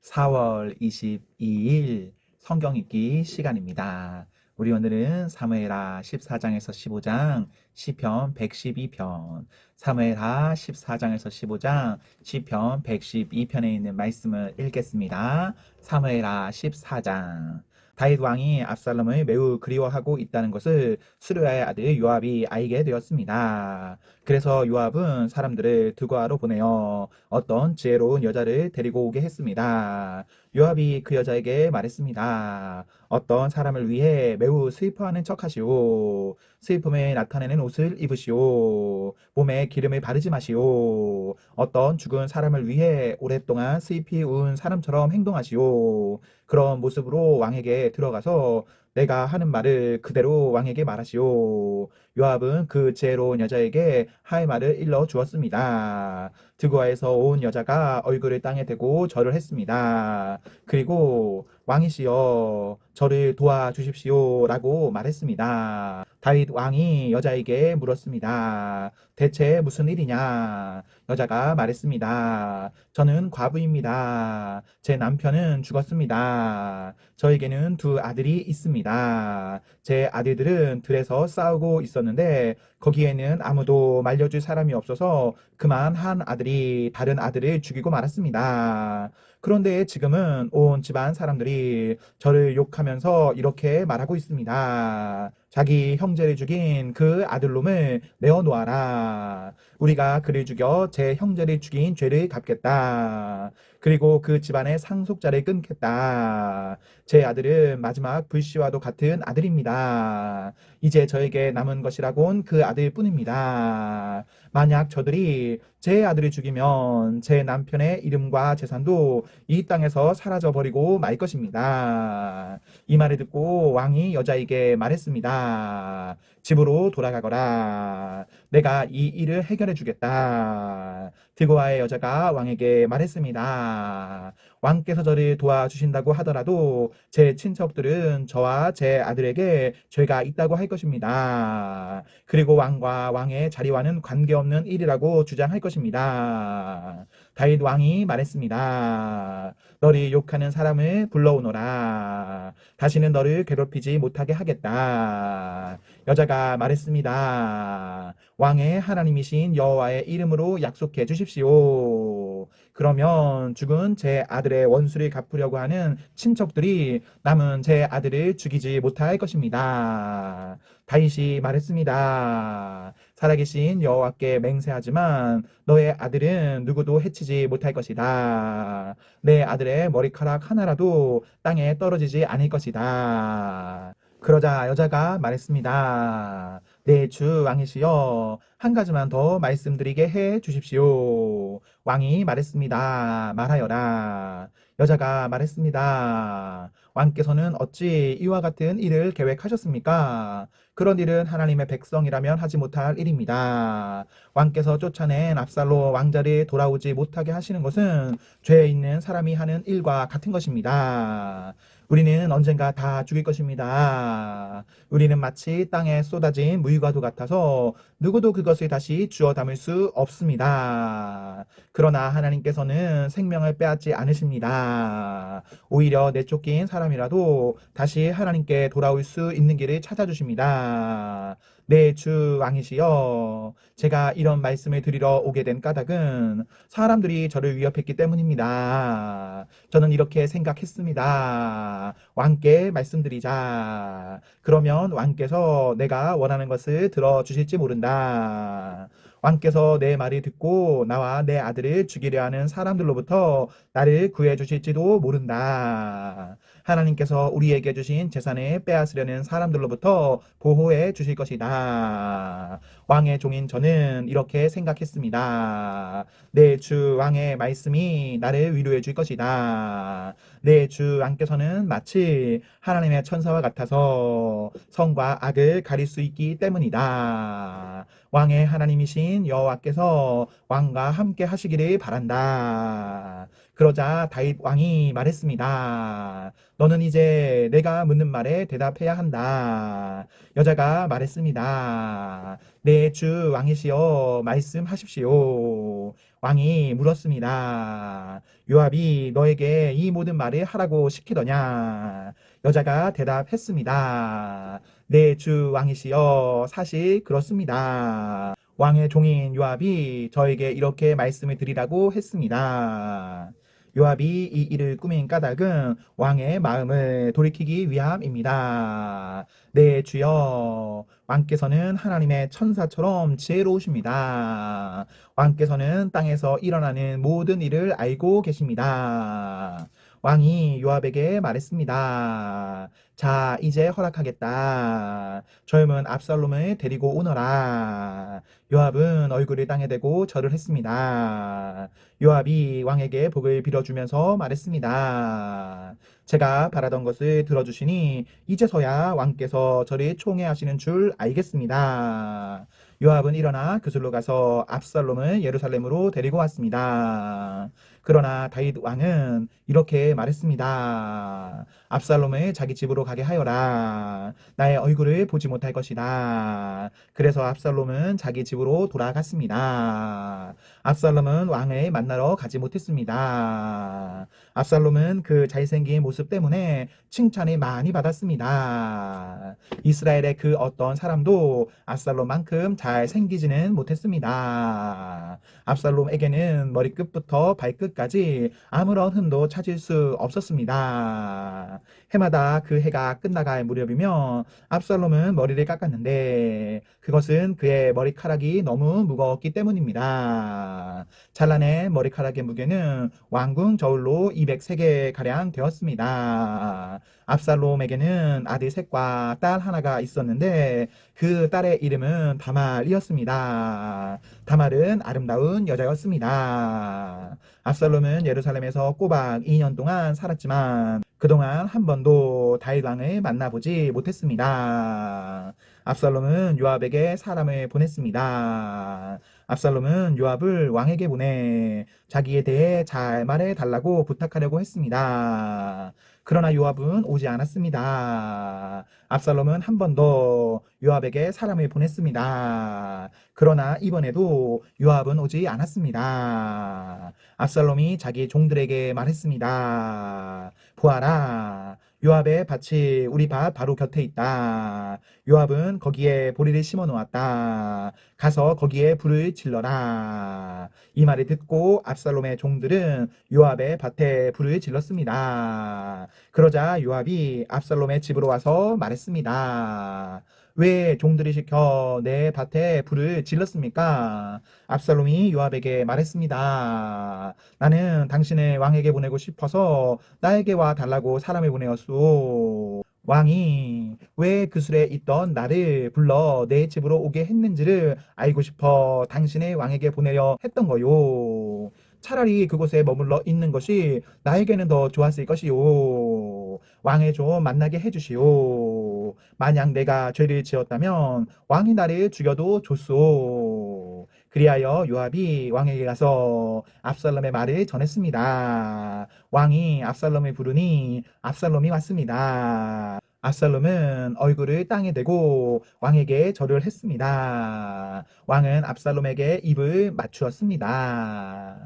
4월 22일 성경 읽기 시간입니다. 우리 오늘은 사무엘하 14장에서 15장, 시편 112편, 사무엘하 14장에서 15장, 시편 112편에 있는 말씀을 읽겠습니다. 사무엘하 14장. 다윗 왕이 압살롬을 매우 그리워하고 있다는 것을 수르야의 아들 요압이 알게 되었습니다. 그래서 요압은 사람들을 두고하러 보내어 어떤 지혜로운 여자를 데리고 오게 했습니다. 요압이 그 여자에게 말했습니다. 어떤 사람을 위해 매우 슬퍼하는 척하시오. 슬픔을 나타내는 옷을 입으시오. 몸에 기름을 바르지 마시오. 어떤 죽은 사람을 위해 오랫동안 슬피 운 사람처럼 행동하시오. 그런 모습으로 왕에게 들어가서 내가 하는 말을 그대로 왕에게 말하시오. 요압은 그 지혜로운 여자에게 할 말을 일러 주었습니다. 드고아에서 온 여자가 얼굴을 땅에 대고 절을 했습니다. 그리고 왕이시여 저를 도와주십시오 라고 말했습니다. 다윗 왕이 여자에게 물었습니다. 대체 무슨 일이냐? 여자가 말했습니다. 저는 과부입니다. 제 남편은 죽었습니다. 저에게는 두 아들이 있습니다. 제 아들들은 들에서 싸우고 있었는데 거기에는 아무도 말려줄 사람이 없어서 그만 한 아들이 다른 아들을 죽이고 말았습니다. 그런데 지금은 온 집안 사람들이 저를 욕하면서 이렇게 말하고 있습니다. 자기 형제를 죽인 그 아들놈을 내어놓아라. 우리가 그를 죽여 제 형제를 죽인 죄를 갚겠다. 그리고 그 집안의 상속자를 끊겠다. 제 아들은 마지막 불씨와도 같은 아들입니다. 이제 저에게 남은 것이라곤 그 아들뿐입니다. 만약 저들이 제 아들을 죽이면 제 남편의 이름과 재산도 이 땅에서 사라져버리고 말 것입니다. 이 말을 듣고 왕이 여자에게 말했습니다. 집으로 돌아가거라. 내가 이 일을 해결해 주겠다. 드고아의 여자가 왕에게 말했습니다. 왕께서 저를 도와주신다고 하더라도 제 친척들은 저와 제 아들에게 죄가 있다고 할 것입니다. 그리고 왕과 왕의 자리와는 관계없는 일이라고 주장할 것입니다. 다윗 왕이 말했습니다. 너를 욕하는 사람을 불러오너라. 다시는 너를 괴롭히지 못하게 하겠다. 여자가 말했습니다. 왕의 하나님이신 여호와의 이름으로 약속해 주십시오. 그러면 죽은 제 아들의 원수를 갚으려고 하는 친척들이 남은 제 아들을 죽이지 못할 것입니다. 다윗이 말했습니다. 살아계신 여호와께 맹세하지만 너의 아들은 누구도 해치지 못할 것이다. 내 아들의 머리카락 하나라도 땅에 떨어지지 않을 것이다. 그러자 여자가 말했습니다. 네, 주 왕이시여, 한 가지만 더 말씀드리게 해 주십시오. 왕이 말했습니다. 말하여라. 여자가 말했습니다. 왕께서는 어찌 이와 같은 일을 계획하셨습니까? 그런 일은 하나님의 백성이라면 하지 못할 일입니다. 왕께서 쫓아낸 압살롬 왕자를 돌아오지 못하게 하시는 것은 죄 있는 사람이 하는 일과 같은 것입니다. 우리는 언젠가 다 죽일 것입니다. 우리는 마치 땅에 쏟아진 물과도 같아서 누구도 그것을 다시 주워 담을 수 없습니다. 그러나 하나님께서는 생명을 빼앗지 않으십니다. 오히려 내쫓긴 사람이라도 다시 하나님께 돌아올 수 있는 길을 찾아주십니다. 네, 주 왕이시여, 제가 이런 말씀을 드리러 오게 된 까닭은 사람들이 저를 위협했기 때문입니다. 저는 이렇게 생각했습니다. 왕께 말씀드리자. 그러면 왕께서 내가 원하는 것을 들어주실지 모른다. 왕께서 내 말을 듣고 나와 내 아들을 죽이려 하는 사람들로부터 나를 구해 주실지도 모른다. 하나님께서 우리에게 주신 재산을 빼앗으려는 사람들로부터 보호해 주실 것이다. 왕의 종인 저는 이렇게 생각했습니다. 내 주 왕의 말씀이 나를 위로해 줄 것이다. 내 주 왕께서는 마치 하나님의 천사와 같아서 선과 악을 가릴 수 있기 때문이다. 왕의 하나님이신 여호와께서 왕과 함께 하시기를 바란다. 그러자 다윗 왕이 말했습니다. 너는 이제 내가 묻는 말에 대답해야 한다. 여자가 말했습니다. 네, 주 왕이시여 말씀하십시오. 왕이 물었습니다. 요압이 너에게 이 모든 말을 하라고 시키더냐? 여자가 대답했습니다. 네, 주 왕이시여, 사실 그렇습니다. 왕의 종인 요압이 저에게 이렇게 말씀을 드리라고 했습니다. 요압이 이 일을 꾸민 까닭은 왕의 마음을 돌이키기 위함입니다. 네, 주여. 왕께서는 하나님의 천사처럼 지혜로우십니다. 왕께서는 땅에서 일어나는 모든 일을 알고 계십니다. 왕이 요압에게 말했습니다. 자, 이제 허락하겠다. 젊은 압살롬을 데리고 오너라. 요압은 얼굴을 땅에 대고 절을 했습니다. 요압이 왕에게 복을 빌어주면서 말했습니다. 제가 바라던 것을 들어주시니 이제서야 왕께서 저를 총애하시는 줄 알겠습니다. 요압은 일어나 그술로 가서 압살롬을 예루살렘으로 데리고 왔습니다. 그러나 다윗 왕은 이렇게 말했습니다. 압살롬을 자기 집으로 가게 하여라. 나의 얼굴을 보지 못할 것이다. 그래서 압살롬은 자기 집으로 돌아갔습니다. 압살롬은 왕을 만나러 가지 못했습니다. 압살롬은 그 잘생긴 모습 때문에 칭찬을 많이 받았습니다. 이스라엘의 그 어떤 사람도 압살롬만큼 잘생기지는 못했습니다. 압살롬에게는 머리끝부터 발끝까지 아무런 흠도 찾을 수 없었습니다. 해마다 그 해가 끝나갈 무렵이면 압살롬은 머리를 깎았는데 그것은 그의 머리카락이 너무 무거웠기 때문입니다. 찬란의 머리카락의 무게는 왕궁 저울로 203개 가량 되었습니다. 압살롬에게는 아들 셋과 딸 하나가 있었는데 그 딸의 이름은 다말이었습니다. 다말은 아름다운 여자였습니다. 압살롬은 예루살렘에서 꼬박 2년 동안 살았지만 그동안 한 번도 다윗 왕을 만나보지 못했습니다. 압살롬은 요압에게 사람을 보냈습니다. 압살롬은 요압을 왕에게 보내 자기에 대해 잘 말해 달라고 부탁하려고 했습니다. 그러나 요압은 오지 않았습니다. 압살롬은 한 번 더 요압에게 사람을 보냈습니다. 그러나 이번에도 요압은 오지 않았습니다. 압살롬이 자기 종들에게 말했습니다. 보아라, 요압의 밭이 우리 밭 바로 곁에 있다. 요압은 거기에 보리를 심어 놓았다. 가서 거기에 불을 질러라. 이 말을 듣고 압살롬의 종들은 요압의 밭에 불을 질렀습니다. 그러자 요압이 압살롬의 집으로 와서 말했습니다. 왜 종들이 시켜 내 밭에 불을 질렀습니까? 압살롬이 요압에게 말했습니다. 나는 당신을 왕에게 보내고 싶어서 나에게 와 달라고 사람을 보내었소. 왕이 왜 그술에 있던 나를 불러 내 집으로 오게 했는지를 알고 싶어 당신의 왕에게 보내려 했던 거요. 차라리 그곳에 머물러 있는 것이 나에게는 더 좋았을 것이요. 왕을 좀 만나게 해주시오. 만약 내가 죄를 지었다면 왕이 나를 죽여도 좋소. 그리하여 요압이 왕에게 가서 압살롬의 말을 전했습니다. 왕이 압살롬을 부르니 압살롬이 왔습니다. 압살롬은 얼굴을 땅에 대고 왕에게 절을 했습니다. 왕은 압살롬에게 입을 맞추었습니다.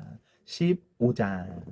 15장.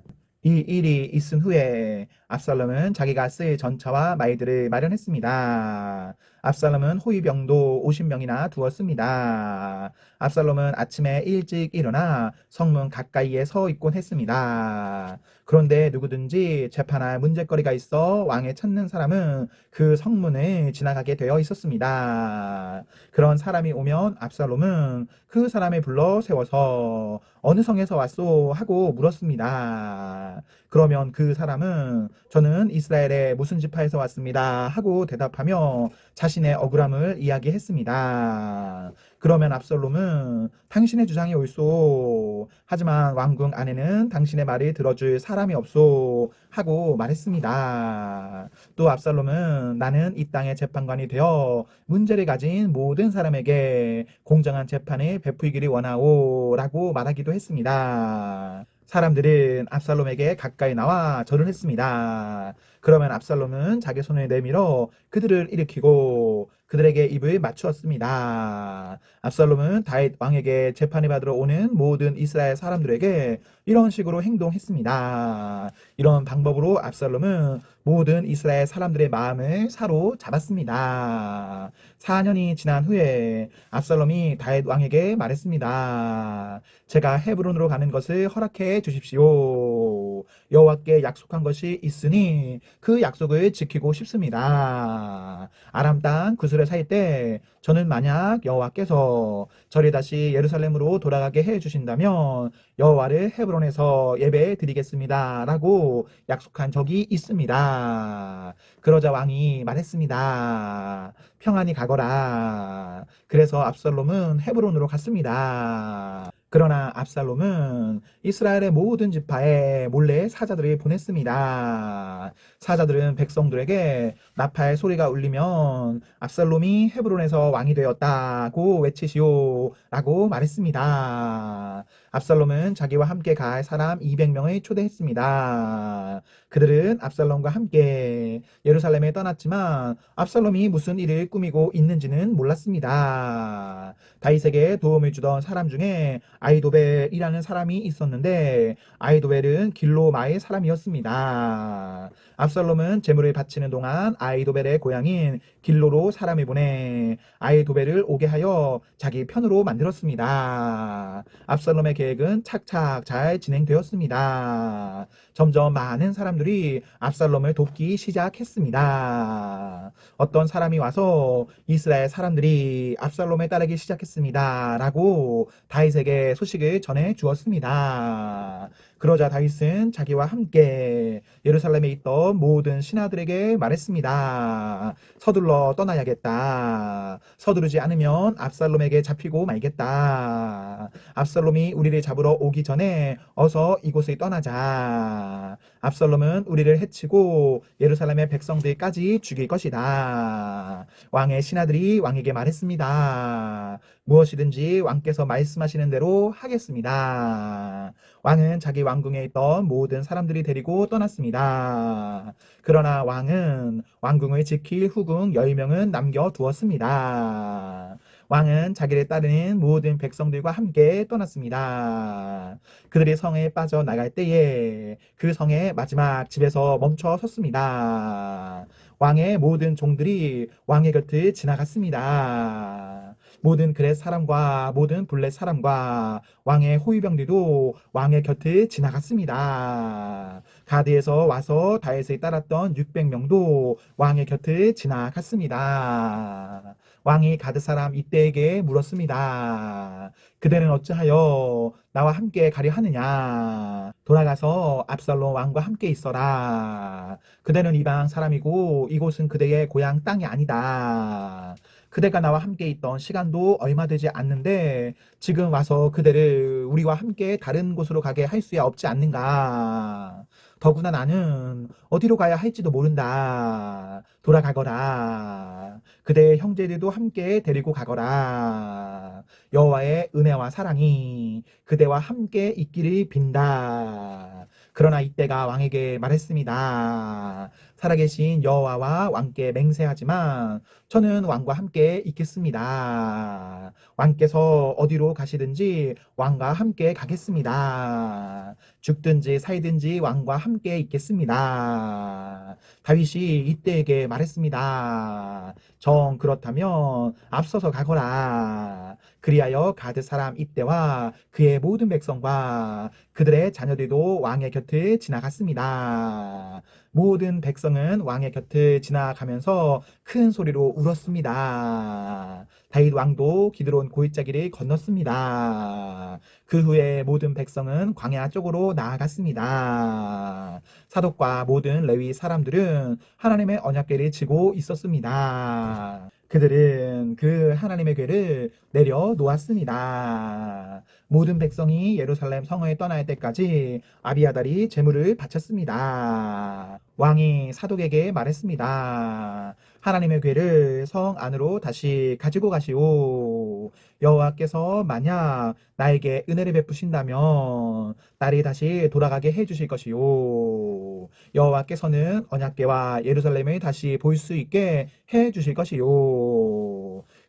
이 일이 있은 후에 압살롬은 자기가 쓸 전차와 말들을 마련했습니다. 압살롬은 호위병도 50명이나 두었습니다. 압살롬은 아침에 일찍 일어나 성문 가까이에 서 있곤 했습니다. 그런데 누구든지 재판할 문제거리가 있어 왕을 찾는 사람은 그 성문을 지나가게 되어 있었습니다. 그런 사람이 오면 압살롬은 그 사람을 불러 세워서 어느 성에서 왔소? 하고 물었습니다. 그러면 그 사람은 저는 이스라엘의 무슨 지파에서 왔습니다. 하고 대답하며 자신의 억울함을 이야기했습니다. 그러면 압살롬은 당신의 주장이 옳소. 하지만 왕궁 안에는 당신의 말을 들어줄 사람이 없소. 하고 말했습니다. 또 압살롬은 나는 이 땅의 재판관이 되어 문제를 가진 모든 사람에게 공정한 재판을 베풀기를 원하오. 라고 말하기도 했습니다. 사람들은 압살롬에게 가까이 나와 절을 했습니다. 그러면 압살롬은 자기 손을 내밀어 그들을 일으키고 그들에게 입을 맞추었습니다. 압살롬은 다윗 왕에게 재판을 받으러 오는 모든 이스라엘 사람들에게 이런 식으로 행동했습니다. 이런 방법으로 압살롬은 모든 이스라엘 사람들의 마음을 사로잡았습니다. 4년이 지난 후에 압살롬이 다윗 왕에게 말했습니다. 제가 헤브론으로 가는 것을 허락해 주십시오. 여호와께 약속한 것이 있으니 그 약속을 지키고 싶습니다. 아람 땅 구슬에 살 때 저는 만약 여호와께서 저를 다시 예루살렘으로 돌아가게 해 주신다면 여호와를 헤브론에서 예배 드리겠습니다. 라고 약속한 적이 있습니다. 그러자 왕이 말했습니다. 평안히 가거라. 그래서 압살롬은 헤브론으로 갔습니다. 그러나 압살롬은 이스라엘의 모든 지파에 몰래 사자들을 보냈습니다. 사자들은 백성들에게 나팔 소리가 울리면 압살롬이 헤브론에서 왕이 되었다고 외치시오 라고 말했습니다. 압살롬은 자기와 함께 갈 사람 200명을 초대했습니다. 그들은 압살롬과 함께 예루살렘에 떠났지만 압살롬이 무슨 일을 꾸미고 있는지는 몰랐습니다. 다윗에게 도움을 주던 사람 중에 아히도벨이라는 사람이 있었는데 아히도벨은 길로마의 사람이었습니다. 압살롬은 제물을 바치는 동안 아히도벨의 고향인 길로로 사람을 보내 아히도벨을 오게 하여 자기 편으로 만들었습니다. 압살롬의 계획은 착착 잘 진행되었습니다. 점점 많은 사람들이 압살롬을 돕기 시작했습니다. 어떤 사람이 와서 이스라엘 사람들이 압살롬에 따르기 시작했습니다. 라고 다윗에게 소식을 전해 주었습니다. 그러자 다윗은 자기와 함께 예루살렘에 있던 모든 신하들에게 말했습니다. 서둘러 떠나야겠다. 서두르지 않으면 압살롬에게 잡히고 말겠다. 압살롬이 우리를 잡으러 오기 전에 어서 이곳을 떠나자. 압살롬은 우리를 해치고 예루살렘의 백성들까지 죽일 것이다. 왕의 신하들이 왕에게 말했습니다. 무엇이든지 왕께서 말씀하시는 대로 하겠습니다. 왕은 자기 왕궁에 있던 모든 사람들이 데리고 떠났습니다. 그러나 왕은 왕궁을 지킬 후궁 10명은 남겨두었습니다. 왕은 자기를 따르는 모든 백성들과 함께 떠났습니다. 그들이 성에 빠져나갈 때에 그 성의 마지막 집에서 멈춰 섰습니다. 왕의 모든 종들이 왕의 곁을 지나갔습니다. 모든 그렛 사람과 모든 블렛 사람과 왕의 호위병들도 왕의 곁을 지나갔습니다. 가드에서 와서 다윗을 따랐던 600명도 왕의 곁을 지나갔습니다. 왕이 가드 사람 이때에게 물었습니다. 그대는 어찌하여 나와 함께 가려 하느냐? 돌아가서 압살롬 왕과 함께 있어라. 그대는 이방 사람이고 이곳은 그대의 고향 땅이 아니다. 그대가 나와 함께 있던 시간도 얼마 되지 않는데 지금 와서 그대를 우리와 함께 다른 곳으로 가게 할 수야 없지 않는가? 더구나 나는 어디로 가야 할지도 모른다. 돌아가거라. 그대의 형제들도 함께 데리고 가거라. 여호와의 은혜와 사랑이 그대와 함께 있기를 빈다. 그러나 이때가 왕에게 말했습니다. 살아계신 여호와와 왕께 맹세하지만 저는 왕과 함께 있겠습니다. 왕께서 어디로 가시든지 왕과 함께 가겠습니다. 죽든지 살든지 왕과 함께 있겠습니다. 다윗이 이때에게 말했습니다. 정 그렇다면 앞서서 가거라. 그리하여 가드 사람 이때와 그의 모든 백성과 그들의 자녀들도 왕의 곁을 지나갔습니다. 모든 백성은 왕의 곁을 지나가면서 큰 소리로 울었습니다. 다윗 왕도 기드론 골짜기를 건넜습니다. 그 후에 모든 백성은 광야 쪽으로 나아갔습니다. 사독과 모든 레위 사람들은 하나님의 언약궤를 지고 있었습니다. 그들은 그 하나님의 궤를 내려놓았습니다. 모든 백성이 예루살렘 성을 떠날 때까지 아비아달이 제물을 바쳤습니다. 왕이 사독에게 말했습니다. 하나님의 궤를 성 안으로 다시 가지고 가시오. 여호와께서 만약 나에게 은혜를 베푸신다면 나를 다시 돌아가게 해주실 것이요. 여호와께서는 언약궤와 예루살렘을 다시 볼 수 있게 해주실 것이요.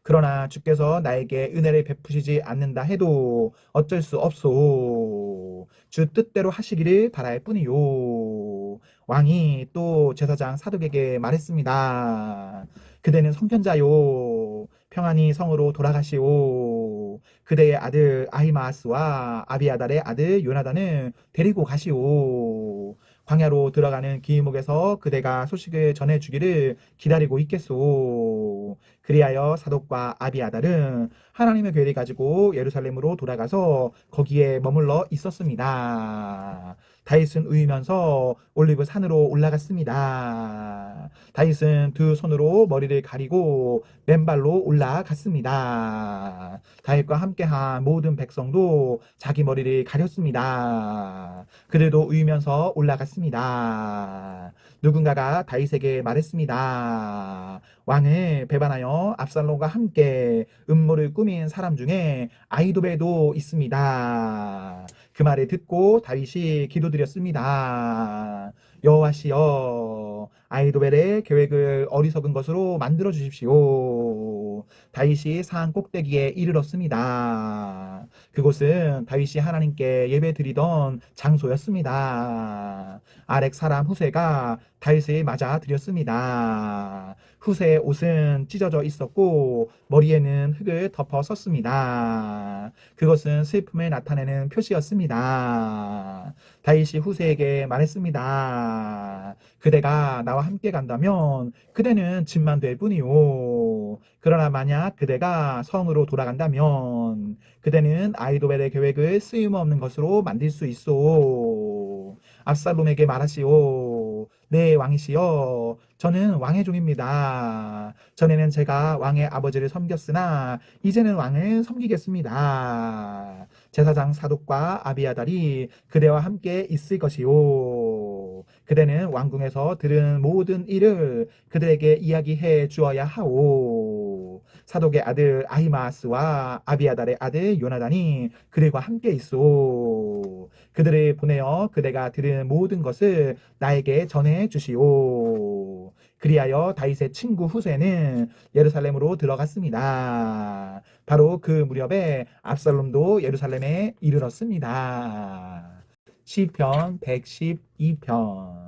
그러나 주께서 나에게 은혜를 베푸시지 않는다 해도 어쩔 수 없소. 주 뜻대로 하시기를 바랄 뿐이요. 왕이 또 제사장 사독에게 말했습니다. 그대는 성견자요. 평안히 성으로 돌아가시오. 그대의 아들 아히마아스와 아비아달의 아들 요나단을 데리고 가시오. 광야로 들어가는 길목에서 그대가 소식을 전해주기를 기다리고 있겠소. 그리하여 사독과 아비아달은 하나님의 계획을 가지고 예루살렘으로 돌아가서 거기에 머물러 있었습니다. 다윗은 울면서 올리브 산으로 올라갔습니다. 다윗은 두 손으로 머리를 가리고 맨발로 올라갔습니다. 다윗과 함께한 모든 백성도 자기 머리를 가렸습니다. 그들도 울면서 올라갔습니다. 누군가가 다윗에게 말했습니다. 왕을 배반하여 압살롬과 함께 음모를 꾸민 사람 중에 아히도베도 있습니다. 그 말을 듣고 다윗이 기도드렸습니다. 여호와시여, 아히도벨의 계획을 어리석은 것으로 만들어 주십시오. 다윗이 산 꼭대기에 이르렀습니다. 그곳은 다윗이 하나님께 예배드리던 장소였습니다. 아렉 사람 후세가 다윗을 맞아 드렸습니다. 후세의 옷은 찢어져 있었고 머리에는 흙을 덮어 썼습니다. 그것은 슬픔을 나타내는 표시였습니다. 다윗이 후세에게 말했습니다. 그대가 나와 함께 간다면 그대는 짐만 될 뿐이요. 그러나 만약 그대가 성으로 돌아간다면 그대는 아히도벨의 계획을 쓰임없는 것으로 만들 수 있어. 압살롬에게 말하시오. 네, 왕이시여. 저는 왕의 종입니다. 전에는 제가 왕의 아버지를 섬겼으나 이제는 왕을 섬기겠습니다. 제사장 사독과 아비아달이 그대와 함께 있을 것이요. 그대는 왕궁에서 들은 모든 일을 그들에게 이야기해 주어야 하오. 사독의 아들 아히마아스와 아비아달의 아들 요나단이 그들과 함께 있소. 그들을 보내어 그대가 들은 모든 것을 나에게 전해 주시오. 그리하여 다윗의 친구 후세는 예루살렘으로 들어갔습니다. 바로 그 무렵에 압살롬도 예루살렘에 이르렀습니다. 시편 112편.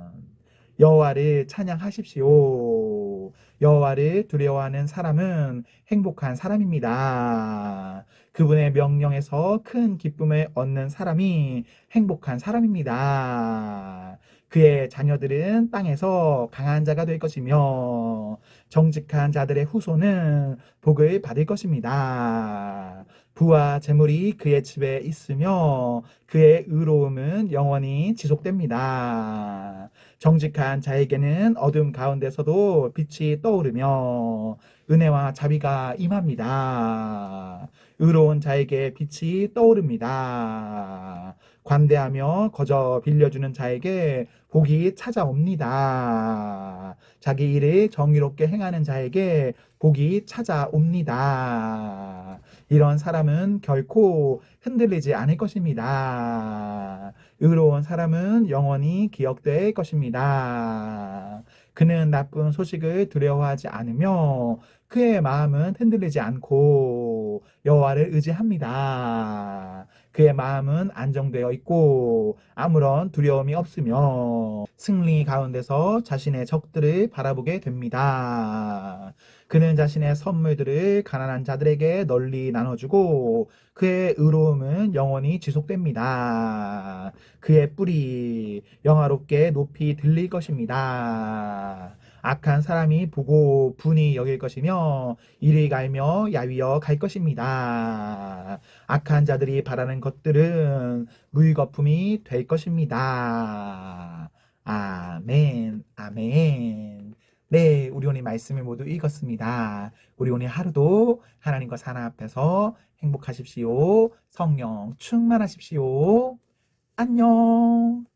여호와를 찬양하십시오. 여호와를 두려워하는 사람은 행복한 사람입니다. 그분의 명령에서 큰 기쁨을 얻는 사람이 행복한 사람입니다. 그의 자녀들은 땅에서 강한 자가 될 것이며 정직한 자들의 후손은 복을 받을 것입니다. 부와 재물이 그의 집에 있으며 그의 의로움은 영원히 지속됩니다. 정직한 자에게는 어둠 가운데서도 빛이 떠오르며 은혜와 자비가 임합니다. 의로운 자에게 빛이 떠오릅니다. 관대하며 거저 빌려주는 자에게 복이 찾아옵니다. 자기 일을 정의롭게 행하는 자에게 복이 찾아옵니다. 이런 사람은 결코 흔들리지 않을 것입니다. 의로운 사람은 영원히 기억될 것입니다. 그는 나쁜 소식을 두려워하지 않으며 그의 마음은 흔들리지 않고 여호와를 의지합니다. 그의 마음은 안정되어 있고 아무런 두려움이 없으며 승리 가운데서 자신의 적들을 바라보게 됩니다. 그는 자신의 선물들을 가난한 자들에게 널리 나눠주고 그의 의로움은 영원히 지속됩니다. 그의 뿔이 영화롭게 높이 들릴 것입니다. 악한 사람이 보고 분이 여길 것이며 이를 갈며 야위어 갈 것입니다. 악한 자들이 바라는 것들은 물거품이 될 것입니다. 아멘, 아멘. 네, 우리 오늘 말씀을 모두 읽었습니다. 우리 오늘 하루도 하나님과 하나 앞에서 행복하십시오. 성령 충만하십시오. 안녕.